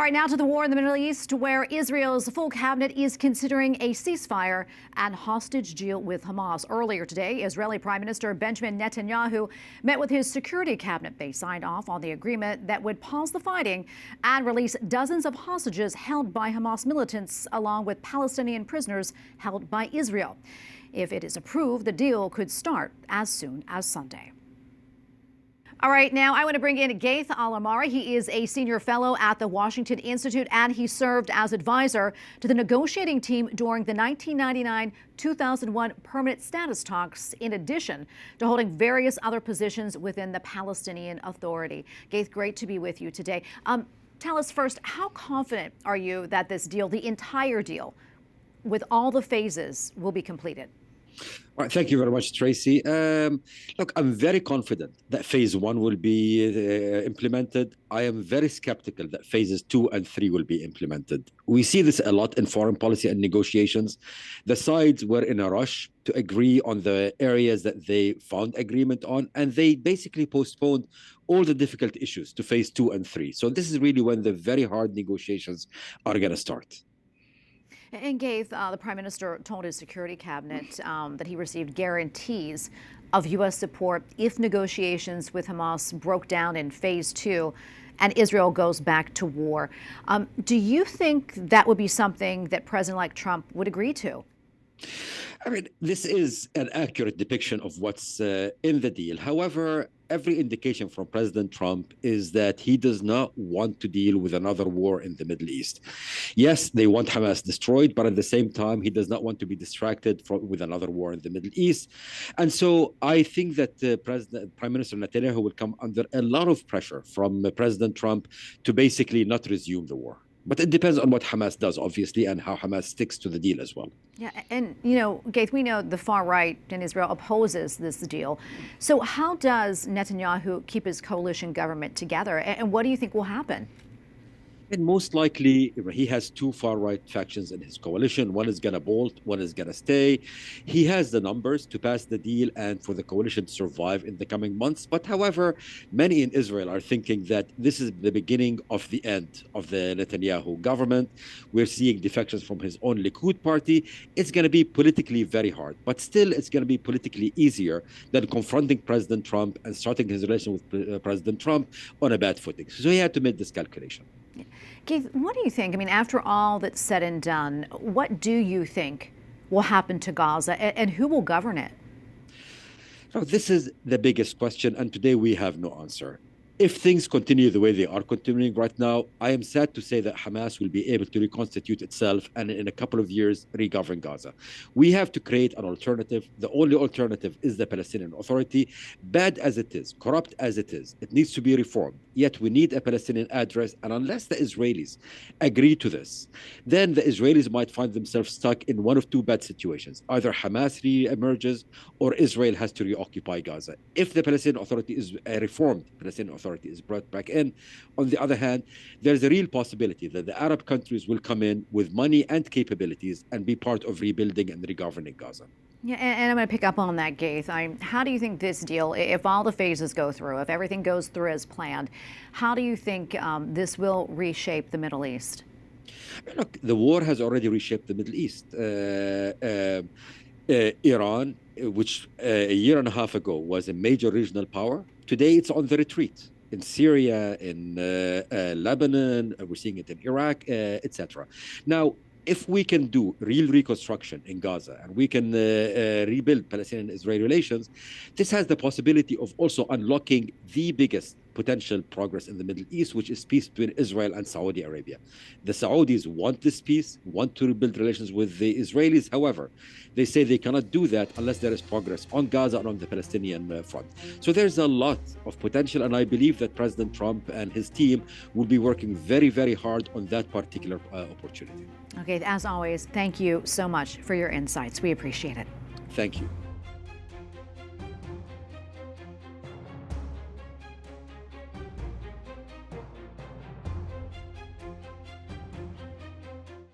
All right, now to the war in the Middle East, where Israel's full cabinet is considering a ceasefire and hostage deal with Hamas. Earlier today, Israeli Prime Minister Benjamin Netanyahu met with his security cabinet. They signed off on the agreement that would pause the fighting and release dozens of hostages held by Hamas militants, along with Palestinian prisoners held by Israel. If it is approved, the deal could start as soon as Sunday. All right, now I want to bring in Ghaith al-Omari. He is a senior fellow at the Washington Institute, and he served as advisor to the negotiating team during the 1999-2001 permanent status talks, in addition to holding various other positions within the Palestinian Authority. Ghaith, great to be with you today. Tell us first, how confident are you that this deal, the entire deal, with all the phases, will be completed? All right, thank you very much, Tracy. Look, I'm very confident that phase one will be implemented. I am very skeptical that phases 2 and 3 will be implemented. We see this a lot in foreign policy and negotiations. The sides were in a rush to agree on the areas that they found agreement on, and they basically postponed all the difficult issues to phase 2 and 3. So this is really when the very hard negotiations are going to start. And Ghaith, the Prime Minister told his security cabinet that he received guarantees of U.S. support if negotiations with Hamas broke down in phase 2 and Israel goes back to war. Do you think that would be something that President-elect Trump would agree to? I mean, this is an accurate depiction of what's in the deal. However, every indication from President Trump is that he does not want to deal with another war in the Middle East. Yes, they want Hamas destroyed, but at the same time, he does not want to be distracted with another war in the Middle East. And so I think that Prime Minister Netanyahu will come under a lot of pressure from President Trump to basically not resume the war. But it depends on what Hamas does, obviously, and how Hamas sticks to the deal as well. Yeah, and, you know, Ghaith, we know the far right in Israel opposes this deal. So how does Netanyahu keep his coalition government together, and what do you think will happen? And most likely, he has two far-right factions in his coalition. One is going to bolt, one is going to stay. He has the numbers to pass the deal and for the coalition to survive in the coming months. But however, many in Israel are thinking that this is the beginning of the end of the Netanyahu government. We're seeing defections from his own Likud party. It's going to be politically very hard, but still it's going to be politically easier than confronting President Trump and starting his relation with President Trump on a bad footing. So he had to make this calculation. Ghaith, what do you think? I mean, after all that's said and done, what do you think will happen to Gaza, and who will govern it? So this is the biggest question, and today we have no answer. If things continue the way they are continuing right now, I am sad to say that Hamas will be able to reconstitute itself and in a couple of years regovern Gaza. We have to create an alternative. The only alternative is the Palestinian Authority. Bad as it is, corrupt as it is, it needs to be reformed. Yet we need a Palestinian address, and unless the Israelis agree to this, then the Israelis might find themselves stuck in one of two bad situations. Either Hamas re-emerges or Israel has to reoccupy Gaza. If the Palestinian Authority is a reformed Palestinian Authority is brought back in, on the other hand, there's a real possibility that the Arab countries will come in with money and capabilities and be part of rebuilding and regoverning Gaza. Yeah, and I'm going to pick up on that, Ghaith. How do you think this deal, if all the phases go through, if everything goes through as planned, how do you think this will reshape the Middle East? Look, the war has already reshaped the Middle East. Iran, which a year and a half ago was a major regional power, today it's on the retreat. In Syria, in Lebanon, we're seeing it in Iraq, etc. Now, if we can do real reconstruction in Gaza and we can rebuild Palestinian-Israeli relations, this has the possibility of also unlocking the biggest potential progress in the Middle East, which is peace between Israel and Saudi Arabia. The Saudis want this peace, want to rebuild relations with the Israelis. However, they say they cannot do that unless there is progress on Gaza and on the Palestinian front. So there's a lot of potential, and I believe that President Trump and his team will be working very, very hard on that particular opportunity. Okay, as always, thank you so much for your insights. We appreciate it. Thank you.